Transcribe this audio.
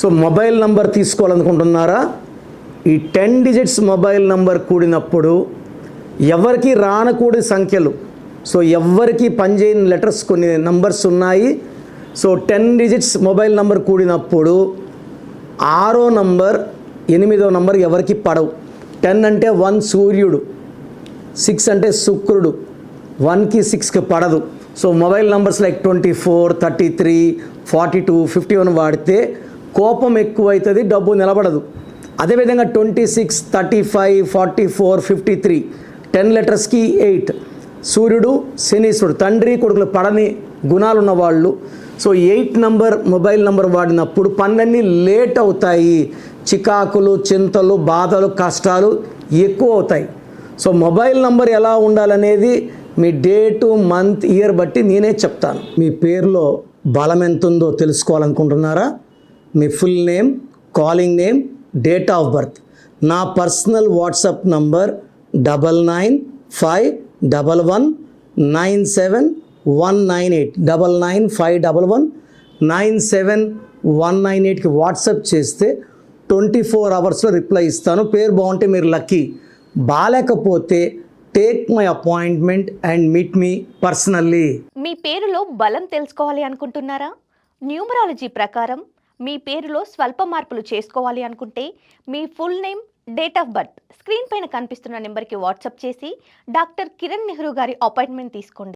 So mobile number తీసుకోవాలనుకుంటున్నారా? ఈ 10 digits mobile number కూడినప్పుడు ఎవరికి రానకూడని సంఖ్యలు, సో ఎవరికి పనిచేయని లెటర్స్ కొన్ని నంబర్స్ ఉన్నాయి. సో 10 డిజిట్స్ మొబైల్ నంబర్ కూడినప్పుడు 6వ నంబర్ 8వ నంబర్ ఎవరికి పడవు. 10 అంటే 1 సూర్యుడు, 6 అంటే శుక్రుడు, 1కి 6కి పడదు. సో మొబైల్ నంబర్స్ లైక్ 24, 33, 42, 51 వాడితే కోపం ఎక్కువైతుంది, డబ్బు నిలబడదు. అదేవిధంగా 26, 35, 44, 53 10 లెటర్స్కి 8. సూర్యుడు శనీశ్వరుడు తండ్రి కొడుకులు పడని గుణాలు ఉన్నవాళ్ళు. సో 8 నంబర్ మొబైల్ నంబర్ వాడినప్పుడు పనులన్నీ లేట్ అవుతాయి, చికాకులు, చింతలు, బాధలు, కష్టాలు ఎక్కువ అవుతాయి. సో మొబైల్ నంబర్ ఎలా ఉండాలనేది మీ డేటు, మంత్, ఇయర్ బట్టి నేనే చెప్తాను. మీ పేరులో బలం ఎంత ఉందో తెలుసుకోవాలనుకుంటున్నారా? మీ full name, calling name, date of birth. నా పర్సనల్ వాట్సాప్ నంబర్ 9951197198 9951197198కి వాట్సాప్ చేస్తే 24 అవర్స్లో రిప్లై ఇస్తాను. పేరు బాగుంటే మీరు లక్కీ, బాలేకపోతే take my appointment and meet me personally. మీ పేరులో బలం తెలుసుకోవాలి అనుకుంటున్నారా? న్యూమరాలజీ ప్రకారం మీ పేరులో స్వల్ప మార్పులు చేసుకోవాలి అనుకుంటే మీ full name, date of birth screen పైన కనిపిస్తున్న నెంబర్కి వాట్సాప్ చేసి డాక్టర్ కిరణ్ నెహ్రూ గారి అపాయింట్మెంట్ తీసుకోండి.